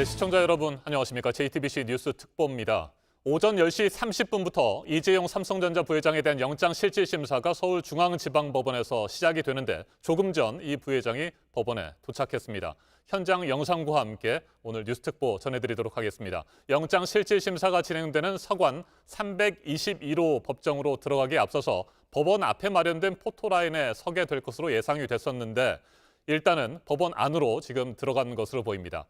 네, 시청자 여러분 안녕하십니까. JTBC 뉴스 특보입니다. 오전 10시 30분부터 이재용 삼성전자 부회장에 대한 영장실질심사가 서울중앙지방법원에서 시작이 되는데 조금 전 이 부회장이 법원에 도착했습니다. 현장 영상과 함께 오늘 뉴스 특보 전해드리도록 하겠습니다. 영장실질심사가 진행되는 서관 321호 법정으로 들어가기에 앞서서 법원 앞에 마련된 포토라인에 서게 될 것으로 예상이 됐었는데 일단은 법원 안으로 지금 들어간 것으로 보입니다.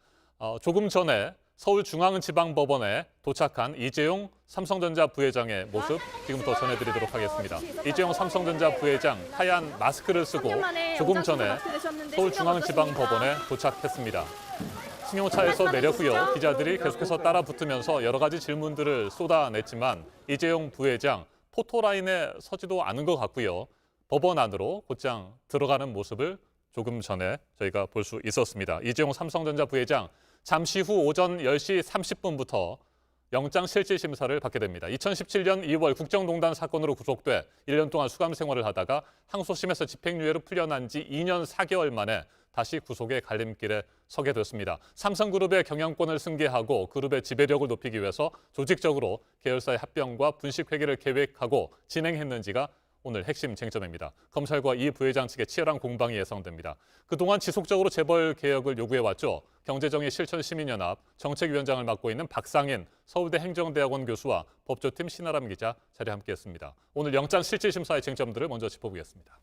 조금 전에 서울중앙지방법원에 도착한 이재용 삼성전자 부회장의 모습 지금부터 전해드리도록 하겠습니다. 이재용 삼성전자 부회장 하얀 마스크를 쓰고 조금 전에 서울중앙지방법원에 도착했습니다. 승용차에서 내렸고요. 기자들이 계속해서 따라 붙으면서 여러 가지 질문들을 쏟아냈지만 이재용 부회장 포토라인에 서지도 않은 것 같고요. 법원 안으로 곧장 들어가는 모습을 조금 전에 저희가 볼 수 있었습니다. 이재용 삼성전자 부회장 잠시 후 오전 10시 30분부터 영장실질심사를 받게 됩니다. 2017년 2월 국정농단 사건으로 구속돼 1년 동안 수감 생활을 하다가 항소심에서 집행유예로 풀려난 지 2년 4개월 만에 다시 구속의 갈림길에 서게 됐습니다. 삼성그룹의 경영권을 승계하고 그룹의 지배력을 높이기 위해서 조직적으로 계열사의 합병과 분식회계를 계획하고 진행했는지가 오늘 핵심 쟁점입니다. 검찰과 이 부회장 측의 치열한 공방이 예상됩니다. 그동안 지속적으로 재벌 개혁을 요구해왔죠. 경제정의 실천시민연합 정책위원장을 맡고 있는 박상인 서울대 행정대학원 교수와 법조팀 신아람 기자 자리에 함께했습니다. 오늘 영장실질심사의 쟁점들을 먼저 짚어보겠습니다.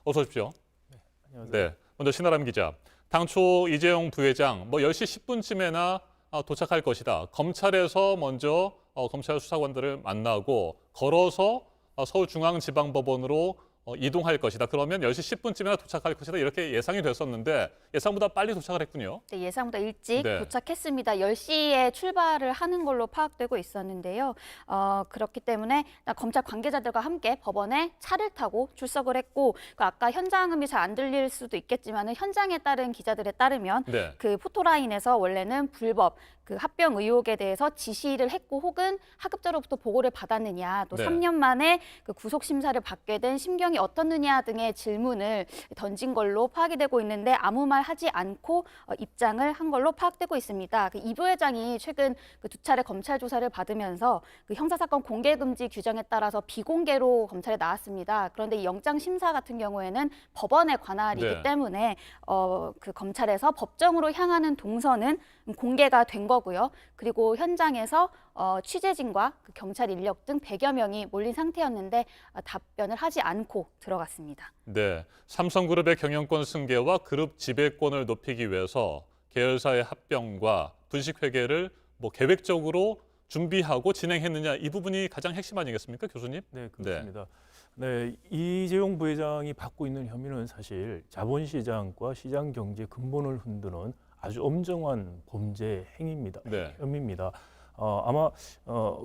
어서 오십시오. 네, 안녕하세요. 네, 먼저 신아람 기자. 당초 이재용 부회장 10시 10분쯤에나 도착할 것이다. 검찰에서 먼저 검찰 수사관들을 만나고 걸어서 서울중앙지방법원으로 이동할 것이다. 그러면 10시 10분쯤이나 도착할 것이다. 이렇게 예상이 됐었는데 예상보다 빨리 도착을 했군요. 네, 예상보다 일찍 네. 도착했습니다. 10시에 출발을 하는 걸로 파악되고 있었는데요. 그렇기 때문에 검찰 관계자들과 함께 법원에 차를 타고 출석을 했고 아까 현장음이 잘 안 들릴 수도 있겠지만 현장에 따른 기자들에 따르면 네. 그 포토라인에서 원래는 불법 그 합병 의혹에 대해서 지시를 했고 혹은 하급자로부터 보고를 받았느냐 또 네. 3년 만에 그 구속 심사를 받게 된 심경이 어떻느냐 등의 질문을 던진 걸로 파악이 되고 있는데 아무 말 하지 않고 입장을 한 걸로 파악되고 있습니다. 이 부회장이 최근 두 차례 검찰 조사를 받으면서 그 형사사건 공개금지 규정에 따라서 비공개로 검찰에 나왔습니다. 그런데 이 영장 심사 같은 경우에는 법원의 관할이기 네. 때문에 그 검찰에서 법정으로 향하는 동선은 공개가 된 거고요. 그리고 현장에서 취재진과 그 경찰 인력 등 100여 명이 몰린 상태였는데 답변을 하지 않고 들어갔습니다. 네, 삼성그룹의 경영권 승계와 그룹 지배권을 높이기 위해서 계열사의 합병과 분식회계를 계획적으로 준비하고 진행했느냐 이 부분이 가장 핵심 아니겠습니까, 교수님? 네, 그렇습니다. 네, 이재용 부회장이 받고 있는 혐의는 사실 자본시장과 시장 경제 근본을 흔드는 아주 엄정한 범죄 행위입니다. 네. 혐의입니다. 아마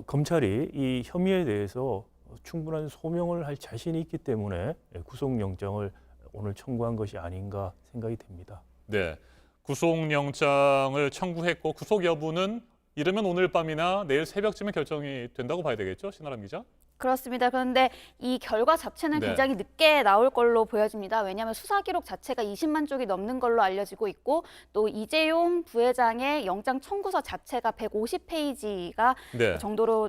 검찰이 이 혐의에 대해서 충분한 소명을 할 자신이 있기 때문에 구속영장을 오늘 청구한 것이 아닌가 생각이 됩니다. 네, 구속영장을 청구했고 구속 여부는 이르면 오늘 밤이나 내일 새벽쯤에 결정이 된다고 봐야 되겠죠, 신아람 기자? 그렇습니다. 그런데 이 결과 자체는 네. 굉장히 늦게 나올 걸로 보여집니다. 왜냐하면 수사 기록 자체가 20만 쪽이 넘는 걸로 알려지고 있고 또 이재용 부회장의 영장 청구서 자체가 150페이지가 네. 정도로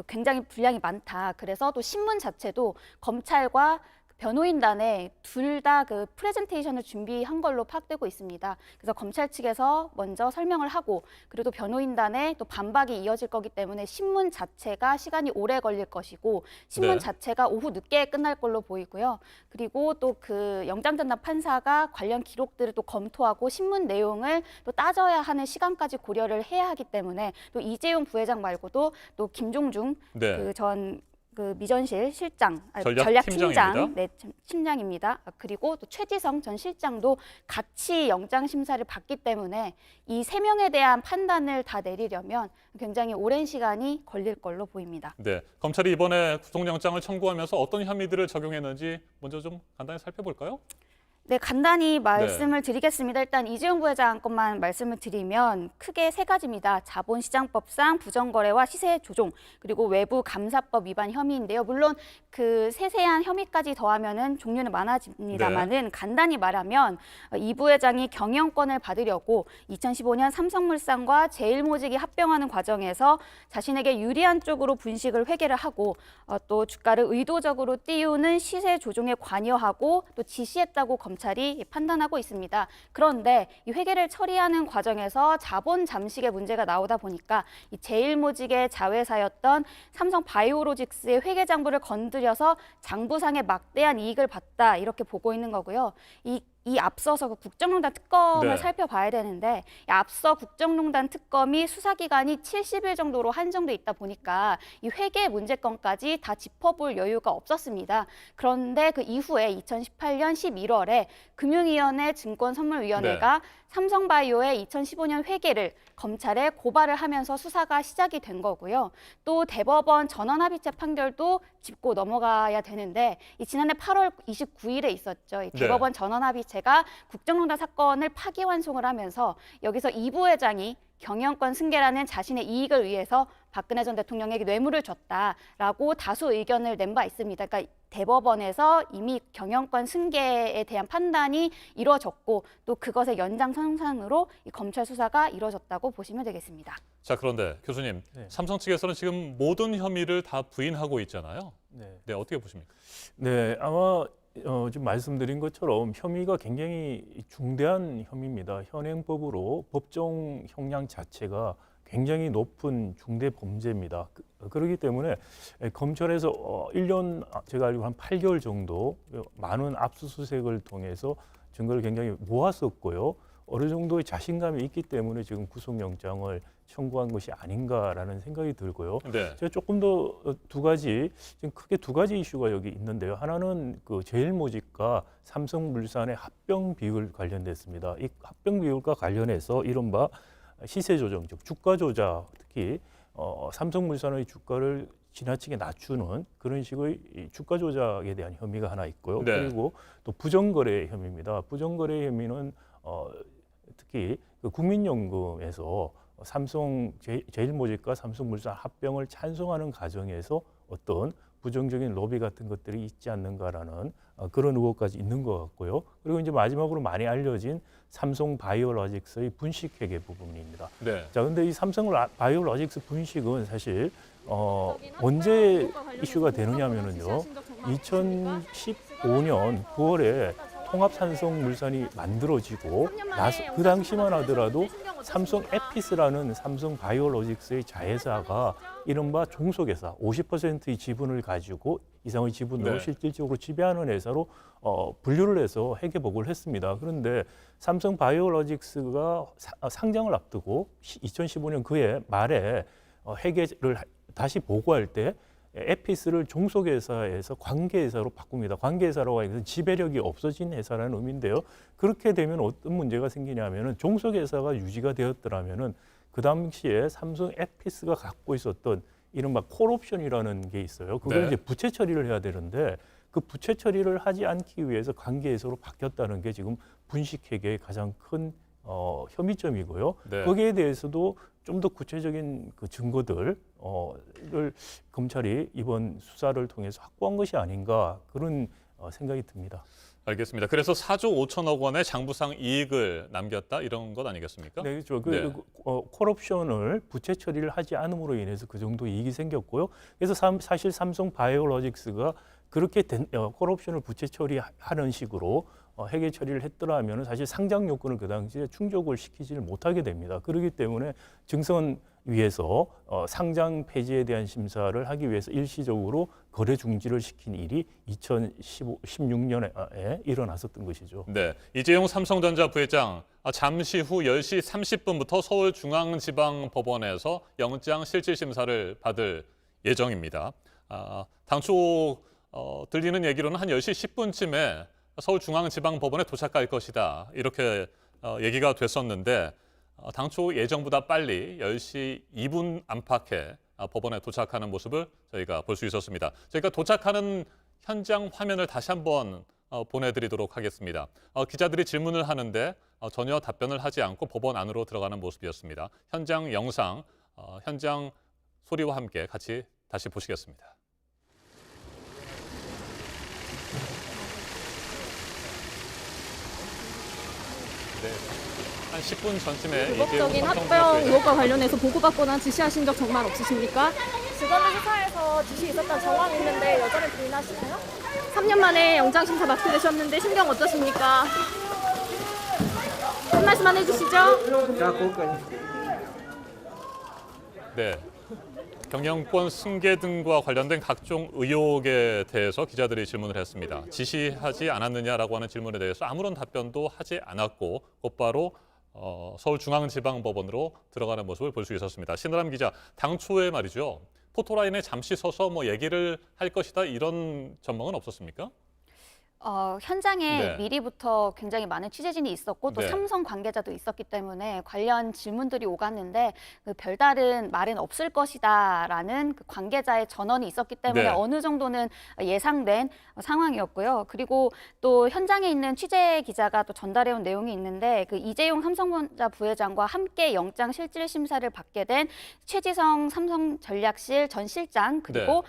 굉장히 분량이 많다. 그래서 또 신문 자체도 검찰과 변호인단에 둘 다 그 프레젠테이션을 준비한 걸로 파악되고 있습니다. 그래서 검찰 측에서 먼저 설명을 하고 그리고 변호인단에 또 반박이 이어질 거기 때문에 신문 자체가 시간이 오래 걸릴 것이고 신문 네. 자체가 오후 늦게 끝날 걸로 보이고요. 그리고 또 그 영장 전담 판사가 관련 기록들을 또 검토하고 신문 내용을 또 따져야 하는 시간까지 고려를 해야 하기 때문에 또 이재용 부회장 말고도 또 김종중 네. 그 미전실 실장, 전략팀장입니다. 전략팀장, 네, 팀장입니다. 그리고 또 최지성 전 실장도 같이 영장 심사를 받기 때문에 이 3명에 대한 판단을 다 내리려면 굉장히 오랜 시간이 걸릴 걸로 보입니다. 네, 검찰이 이번에 구속영장을 청구하면서 어떤 혐의들을 적용했는지 먼저 좀 간단히 살펴볼까요? 네, 간단히 말씀을 드리겠습니다. 일단 이재용 부회장 것만 말씀을 드리면 크게 세 가지입니다. 자본시장법상 부정거래와 시세 조종, 그리고 외부 감사법 위반 혐의인데요. 물론 그 세세한 혐의까지 더하면은 종류는 많아집니다만은 간단히 말하면 이 부회장이 경영권을 받으려고 2015년 삼성물산과 제일모직이 합병하는 과정에서 자신에게 유리한 쪽으로 분식을 회계를 하고 또 주가를 의도적으로 띄우는 시세 조종에 관여하고 또 지시했다고 검찰이 판단하고 있습니다. 그런데 이 회계를 처리하는 과정에서 자본 잠식의 문제가 나오다 보니까 이 제일모직의 자회사였던 삼성바이오로직스의 회계 장부를 건드려서 장부상의 막대한 이익을 봤다 이렇게 보고 있는 거고요. 이 앞서서 그 국정농단 특검을 네. 살펴봐야 되는데 이 앞서 국정농단 특검이 수사기간이 70일 정도로 한정돼 있다 보니까 이 회계 문제건까지 다 짚어볼 여유가 없었습니다. 그런데 그 이후에 2018년 11월에 금융위원회 증권선물위원회가 삼성바이오의 2015년 회계를 검찰에 고발을 하면서 수사가 시작이 된 거고요. 또 대법원 전원합의체 판결도 짚고 넘어가야 되는데 이 지난해 8월 29일에 있었죠. 이 대법원 전원합의체가 국정농단 사건을 파기환송을 하면서 여기서 이 부회장이 경영권 승계라는 자신의 이익을 위해서 박근혜 전 대통령에게 뇌물을 줬다라고 다수 의견을 낸 바 있습니다. 그러니까 대법원에서 이미 경영권 승계에 대한 판단이 이루어졌고 또 그것의 연장선상으로 이 검찰 수사가 이루어졌다고 보시면 되겠습니다. 자, 그런데 교수님, 네. 삼성 측에서는 지금 모든 혐의를 다 부인하고 있잖아요. 네, 어떻게 보십니까? 네, 아마 지금 말씀드린 것처럼 혐의가 굉장히 중대한 혐의입니다. 현행법으로 법정 형량 자체가 굉장히 높은 중대 범죄입니다. 그렇기 때문에 검찰에서 1년, 제가 알기로 한 8개월 정도 많은 압수수색을 통해서 증거를 굉장히 모았었고요. 어느 정도의 자신감이 있기 때문에 지금 구속영장을 청구한 것이 아닌가라는 생각이 들고요. 네. 제가 조금 더 두 가지, 지금 크게 두 가지 이슈가 여기 있는데요. 하나는 그 제일모직과 삼성물산의 합병 비율 관련됐습니다. 이 합병 비율과 관련해서 이른바 시세 조정, 즉 주가 조작, 특히 삼성물산의 주가를 지나치게 낮추는 그런 식의 이 주가 조작에 대한 혐의가 하나 있고요. 네. 그리고 또 부정거래 혐의입니다. 부정거래 혐의는 특히 그 국민연금에서 제일모직과 삼성물산 합병을 찬성하는 과정에서 어떤 부정적인 로비 같은 것들이 있지 않는가라는 그런 의혹까지 있는 것 같고요. 그리고 이제 마지막으로 많이 알려진 삼성바이오로직스의 분식회계 부분입니다. 네. 자, 근데 이 삼성바이오로직스 분식은 사실 언제 이슈가 되느냐면은요, 2015년 9월에 통합산성물산이 만들어지고 그 당시만 하더라도 삼성 에피스라는 삼성 바이오로직스의 자회사가 이른바 종속회사 50%의 지분을 가지고 이상의 지분으로 네. 실질적으로 지배하는 회사로 분류를 해서 회계보고를 했습니다. 그런데 삼성 바이오로직스가 상장을 앞두고 2015년 그해 말에 회계를 다시 보고할 때 에피스를 종속회사에서 관계회사로 바꿉니다. 관계회사라고 하는 것은 지배력이 없어진 회사라는 의미인데요. 그렇게 되면 어떤 문제가 생기냐면은 종속회사가 유지가 되었더라면은 그 당시에 삼성 에피스가 갖고 있었던 이른바 콜옵션이라는 게 있어요. 그걸 네. 이제 부채 처리를 해야 되는데 그 부채 처리를 하지 않기 위해서 관계회사로 바뀌었다는 게 지금 분식회계의 가장 큰 혐의점이고요. 네. 거기에 대해서도 좀 더 구체적인 그 증거들을 검찰이 이번 수사를 통해서 확보한 것이 아닌가 그런 생각이 듭니다. 알겠습니다. 그래서 4조 5천억 원의 장부상 이익을 남겼다 이런 것 아니겠습니까? 네, 그렇죠. 네. 콜옵션을 부채 처리를 하지 않음으로 인해서 그 정도 이익이 생겼고요. 그래서 사실 삼성 바이오로직스가 그렇게 콜옵션을 부채 처리하는 식으로 회계 처리를 했더라면 사실 상장 요건을 그 당시에 충족을 시키지를 못하게 됩니다. 그렇기 때문에 증선위에서 상장 폐지에 대한 심사를 하기 위해서 일시적으로 거래 중지를 시킨 일이 2016년에 일어났었던 것이죠. 네, 이재용 삼성전자 부회장 잠시 후 10시 30분부터 서울중앙지방법원에서 영장 실질심사를 받을 예정입니다. 당초 들리는 얘기로는 한 10시 10분쯤에 서울중앙지방법원에 도착할 것이다 이렇게 얘기가 됐었는데 당초 예정보다 빨리 10시 2분 안팎에 법원에 도착하는 모습을 저희가 볼 수 있었습니다. 저희가 도착하는 현장 화면을 다시 한번 보내드리도록 하겠습니다. 기자들이 질문을 하는데 전혀 답변을 하지 않고 법원 안으로 들어가는 모습이었습니다. 현장 영상, 현장 소리와 함께 같이 다시 보시겠습니다. 네, 한 10분 전쯤에 불법적인 합병 의혹과 관련해서 보고받거나 지시하신 적 정말 없으십니까? 주거는 수사에서 지시 있었던 정황이 있는데 여전히 부인하시나요? 3년 만에 영장심사 맡게 되셨는데 심경 어떠십니까? 한 말씀만 해주시죠. 네, 경영권 승계 등과 관련된 각종 의혹에 대해서 기자들이 질문을 했습니다. 지시하지 않았느냐라고 하는 질문에 대해서 아무런 답변도 하지 않았고 곧바로 서울중앙지방법원으로 들어가는 모습을 볼 수 있었습니다. 신아람 기자, 당초에 말이죠. 포토라인에 잠시 서서 얘기를 할 것이다 이런 전망은 없었습니까? 현장에 네. 미리부터 굉장히 많은 취재진이 있었고 또 네. 삼성 관계자도 있었기 때문에 관련 질문들이 오갔는데 그 별다른 말은 없을 것이다라는 그 관계자의 전언이 있었기 때문에 네. 어느 정도는 예상된 상황이었고요. 그리고 또 현장에 있는 취재 기자가 또 전달해온 내용이 있는데 그 이재용 삼성전자 부회장과 함께 영장 실질 심사를 받게 된 최지성 삼성전략실 전 실장 그리고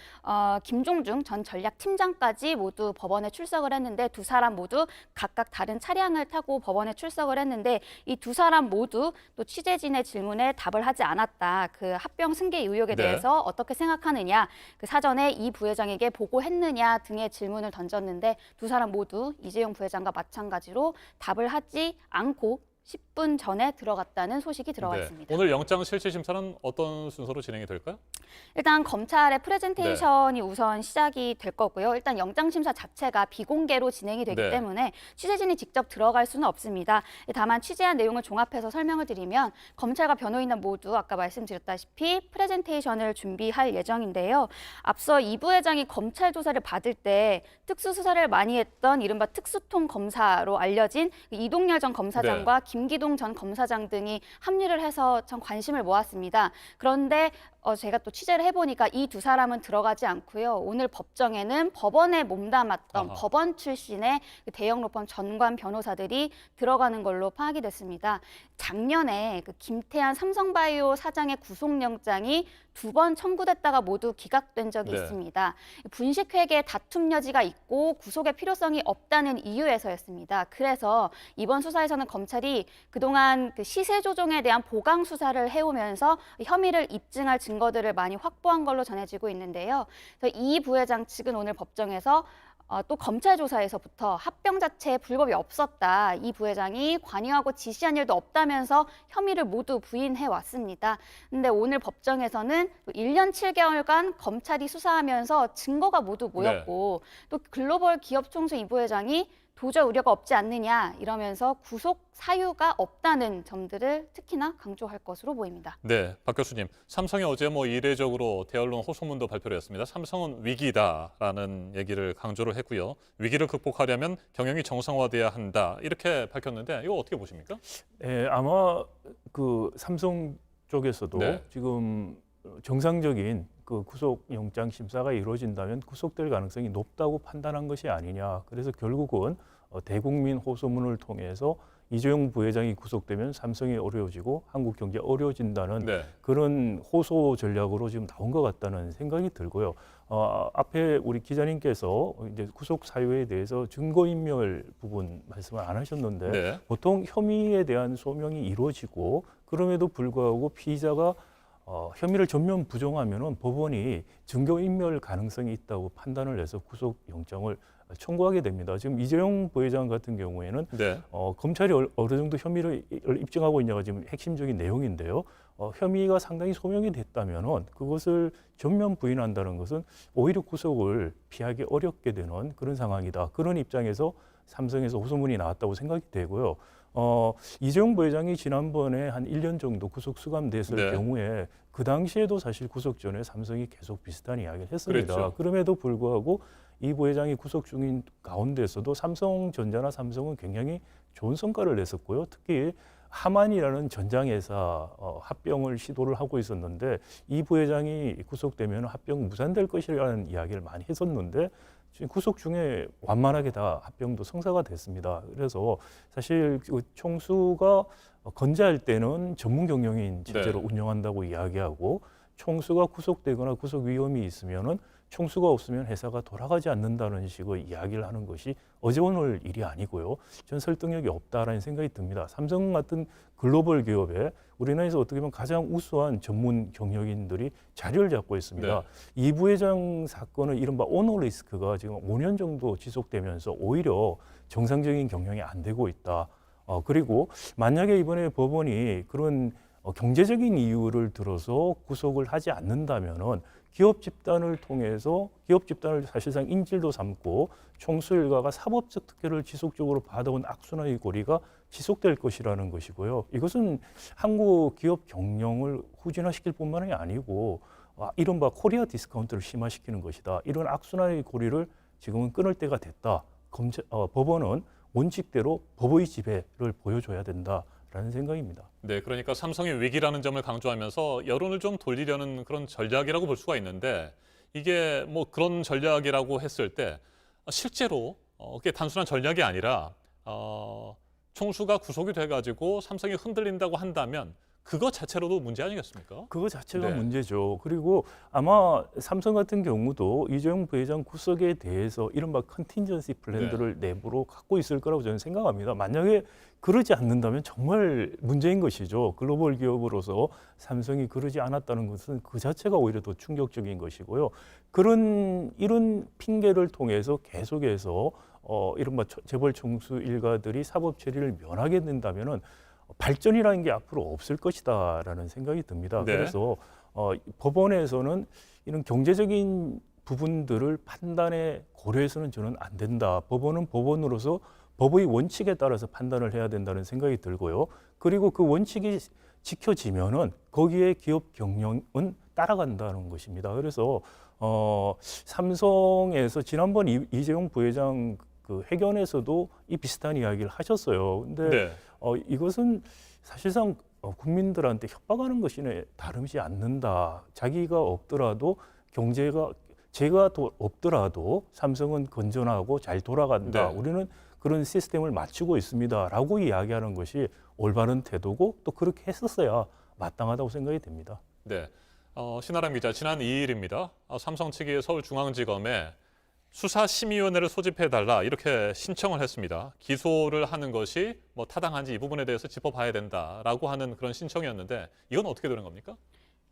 김종중 전 전략팀장까지 모두 법원에 출석을 했는데 두 사람 모두 각각 다른 차량을 타고 법원에 출석을 했는데 이 두 사람 모두 또 취재진의 질문에 답을 하지 않았다. 그 합병 승계 의혹에 네. 대해서 어떻게 생각하느냐, 그 사전에 이 부회장에게 보고했느냐 등의 질문을 던졌는데 두 사람 모두 이재용 부회장과 마찬가지로 답을 하지 않고 10분 전에 들어갔다는 소식이 들어와 네. 있습니다. 오늘 영장 실질 심사는 어떤 순서로 진행이 될까요? 일단 검찰의 프레젠테이션이 우선 시작이 될 거고요. 일단 영장 심사 자체가 비공개로 진행이 되기 네. 때문에 취재진이 직접 들어갈 수는 없습니다. 다만 취재한 내용을 종합해서 설명을 드리면 검찰과 변호인은 모두 아까 말씀드렸다시피 프레젠테이션을 준비할 예정인데요. 앞서 이 부회장이 검찰 조사를 받을 때 특수수사를 많이 했던 이른바 특수통 검사로 알려진 이동열 전 검사장과 김기동 전 검사장 등이 합류를 해서 참 관심을 모았습니다. 그런데 제가 또 취재를 해보니까 이 두 사람은 들어가지 않고요. 오늘 법정에는 법원에 몸담았던 법원 출신의 그 대형 로펌 전관 변호사들이 들어가는 걸로 파악이 됐습니다. 작년에 그 김태한 삼성바이오 사장의 구속영장이 2번 청구됐다가 모두 기각된 적이 네. 있습니다. 분식회계 다툼 여지가 있고 구속의 필요성이 없다는 이유에서였습니다. 그래서 이번 수사에서는 검찰이 그동안 그 시세 조종에 대한 보강 수사를 해오면서 혐의를 입증할 증거들을 많이 확보한 걸로 전해지고 있는데요. 그래서 이 부회장 측은 오늘 법정에서 또 검찰 조사에서부터 합병 자체에 불법이 없었다. 이 부회장이 관여하고 지시한 일도 없다면서 혐의를 모두 부인해 왔습니다. 근데 오늘 법정에서는 1년 7개월간 검찰이 수사하면서 증거가 모두 모였고 또 글로벌 기업 총수 이 부회장이 도저 우려가 없지 않느냐 이러면서 구속 사유가 없다는 점들을 특히나 강조할 것으로 보입니다. 네, 박 교수님. 삼성이 어제 이례적으로 대언론 호소문도 발표를 했습니다. 삼성은 위기다라는 얘기를 강조를 했고요. 위기를 극복하려면 경영이 정상화돼야 한다. 이렇게 밝혔는데 이거 어떻게 보십니까? 아마 그 삼성 쪽에서도 네. 지금 정상적인 그 구속 영장 심사가 이루어진다면 구속될 가능성이 높다고 판단한 것이 아니냐. 그래서 결국은 대국민 호소문을 통해서 이재용 부회장이 구속되면 삼성이 어려워지고 한국 경제 어려워진다는 그런 호소 전략으로 지금 나온 것 같다는 생각이 들고요. 앞에 우리 기자님께서 이제 구속 사유에 대해서 증거인멸 부분 말씀을 안 하셨는데 보통 혐의에 대한 소명이 이루어지고 그럼에도 불구하고 피의자가 혐의를 전면 부정하면은 법원이 증거인멸 가능성이 있다고 판단을 해서 구속영장을 청구하게 됩니다. 지금 이재용 부회장 같은 경우에는 검찰이 어느 정도 혐의를 입증하고 있냐가 지금 핵심적인 내용인데요. 혐의가 상당히 소명이 됐다면은 그것을 전면 부인한다는 것은 오히려 구속을 피하기 어렵게 되는 그런 상황이다. 그런 입장에서 삼성에서 호소문이 나왔다고 생각이 되고요. 이재용 부회장이 지난번에 한 1년 정도 구속 수감됐을 경우에 그 당시에도 사실 구속 전에 삼성이 계속 비슷한 이야기를 했습니다. 그랬죠. 그럼에도 불구하고 이 부회장이 구속 중인 가운데서도 삼성전자나 삼성은 굉장히 좋은 성과를 냈었고요. 특히 하만이라는 전장회사 합병을 시도를 하고 있었는데 이 부회장이 구속되면 합병 무산될 것이라는 이야기를 많이 했었는데 지금 구속 중에 완만하게 다 합병도 성사가 됐습니다. 그래서 사실 그 총수가 건재할 때는 전문 경영인 체제로 네. 운영한다고 이야기하고 총수가 구속되거나 구속 위험이 있으면은 총수가 없으면 회사가 돌아가지 않는다는 식의 이야기를 하는 것이 어제 오늘 일이 아니고요. 전 설득력이 없다라는 생각이 듭니다. 삼성 같은 글로벌 기업에 우리나라에서 어떻게 보면 가장 우수한 전문 경영인들이 자리를 잡고 있습니다. 네. 이 부회장 사건은 이른바 오너 리스크가 지금 5년 정도 지속되면서 오히려 정상적인 경영이 안 되고 있다. 그리고 만약에 이번에 법원이 그런 경제적인 이유를 들어서 구속을 하지 않는다면은 기업 집단을 통해서 기업 집단을 사실상 인질도 삼고 총수 일가가 사법적 특혜를 지속적으로 받아온 악순환의 고리가 지속될 것이라는 것이고요. 이것은 한국 기업 경영을 후진화시킬 뿐만이 아니고 이른바 코리아 디스카운트를 심화시키는 것이다. 이런 악순환의 고리를 지금은 끊을 때가 됐다. 법원은 원칙대로 법의 지배를 보여줘야 된다라는 생각입니다. 네, 그러니까 삼성의 위기라는 점을 강조하면서 여론을 좀 돌리려는 그런 전략이라고 볼 수가 있는데 이게 뭐 그런 전략이라고 했을 때 실제로 그게 단순한 전략이 아니라 총수가 구속이 돼가지고 삼성이 흔들린다고 한다면 그거 자체로도 문제 아니겠습니까? 그거 자체가 네. 문제죠. 그리고 아마 삼성 같은 경우도 이재용 부회장 구속에 대해서 이른바 컨틴전시 플랜들을 내부로 갖고 있을 거라고 저는 생각합니다. 만약에 그러지 않는다면 정말 문제인 것이죠. 글로벌 기업으로서 삼성이 그러지 않았다는 것은 그 자체가 오히려 더 충격적인 것이고요. 이런 핑계를 통해서 계속해서 이른바 재벌 총수 일가들이 사법 처리를 면하게 된다면은 발전이라는 게 앞으로 없을 것이다라는 생각이 듭니다. 네. 그래서 법원에서는 이런 경제적인 부분들을 판단에 고려해서는 저는 안 된다. 법원은 법원으로서 법의 원칙에 따라서 판단을 해야 된다는 생각이 들고요. 그리고 그 원칙이 지켜지면은 거기에 기업 경영은 따라간다는 것입니다. 그래서 삼성에서 지난번 이재용 부회장 그 회견에서도 이 비슷한 이야기를 하셨어요. 근데 네. 이것은 사실상 국민들한테 협박하는 것이네 다름지 않는다. 자기가 없더라도 제가 없더라도 삼성은 건전하고 잘 돌아간다. 네. 우리는 그런 시스템을 맞추고 있습니다라고 이야기하는 것이 올바른 태도고 또 그렇게 했었어야 마땅하다고 생각이 됩니다. 네. 신아람 기자, 지난 2일입니다. 삼성 측이 서울중앙지검에 수사심의위원회를 소집해달라 이렇게 신청을 했습니다. 기소를 하는 것이 뭐 타당한지 이 부분에 대해서 짚어봐야 된다라고 하는 그런 신청이었는데 이건 어떻게 되는 겁니까?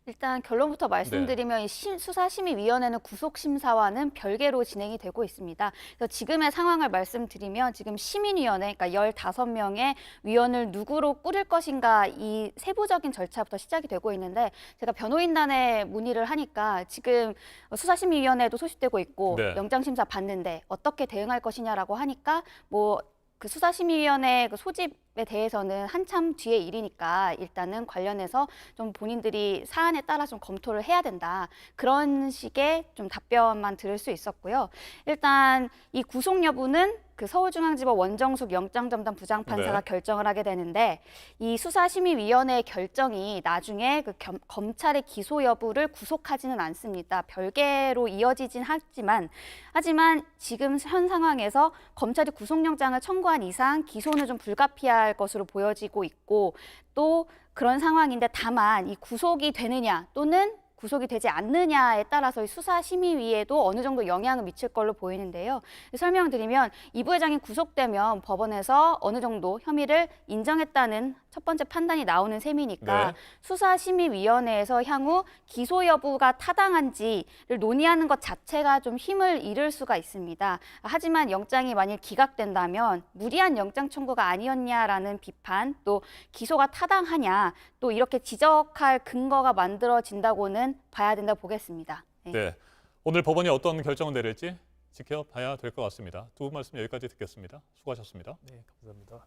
일단 결론부터 말씀드리면 이 수사심의위원회는 구속심사와는 별개로 진행이 되고 있습니다. 그래서 지금의 상황을 말씀드리면 지금 시민위원회, 그러니까 15명의 위원을 누구로 꾸릴 것인가 이 세부적인 절차부터 시작이 되고 있는데 제가 변호인단에 문의를 하니까 지금 수사심의위원회도 소집되고 있고 네. 영장심사 받는데 어떻게 대응할 것이냐라고 하니까 뭐 그 수사심의위원회 그 소집에 대해서는 한참 뒤의 일이니까 일단은 관련해서 좀 본인들이 사안에 따라 좀 검토를 해야 된다. 그런 식의 좀 답변만 들을 수 있었고요. 일단 이 구속 여부는 그 서울중앙지법 원정숙 영장전담 부장판사가 네. 결정을 하게 되는데 이 수사심의위원회의 결정이 나중에 그 검찰의 기소 여부를 구속하지는 않습니다. 별개로 이어지진 하지만 지금 현 상황에서 검찰이 구속영장을 청구한 이상 기소는 좀 불가피할 것으로 보여지고 있고 또 그런 상황인데 다만 이 구속이 되느냐 또는 구속이 되지 않느냐에 따라서 수사심의위에도 어느 정도 영향을 미칠 걸로 보이는데요. 설명드리면 이 부회장이 구속되면 법원에서 어느 정도 혐의를 인정했다는 첫 번째 판단이 나오는 셈이니까 네. 수사심의위원회에서 향후 기소 여부가 타당한지를 논의하는 것 자체가 좀 힘을 잃을 수가 있습니다. 하지만 영장이 만일 기각된다면 무리한 영장 청구가 아니었냐라는 비판, 또 기소가 타당하냐, 또 이렇게 지적할 근거가 만들어진다고는 봐야 된다고 보겠습니다. 네. 네. 오늘 법원이 어떤 결정을 내릴지 지켜봐야 될 것 같습니다. 두 분 말씀 여기까지 듣겠습니다. 수고하셨습니다. 네, 감사합니다.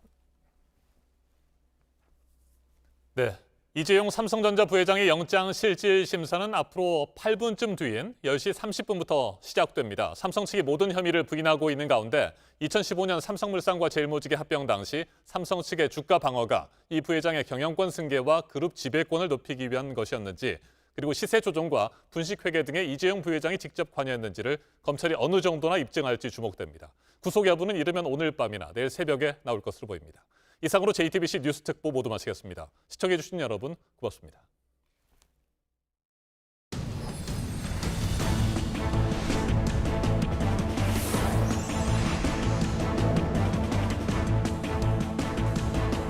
네. 이재용 삼성전자 부회장의 영장 실질 심사는 앞으로 8분쯤 뒤인 10시 30분부터 시작됩니다. 삼성 측이 모든 혐의를 부인하고 있는 가운데 2015년 삼성물산과 제일모직의 합병 당시 삼성 측의 주가 방어가 이 부회장의 경영권 승계와 그룹 지배권을 높이기 위한 것이었는지, 그리고 시세 조종과 분식 회계 등에 이재용 부회장이 직접 관여했는지를 검찰이 어느 정도나 입증할지 주목됩니다. 구속 여부는 이르면 오늘 밤이나 내일 새벽에 나올 것으로 보입니다. 이상으로 JTBC 뉴스 특보 모두 마치겠습니다. 시청해주신 여러분 고맙습니다.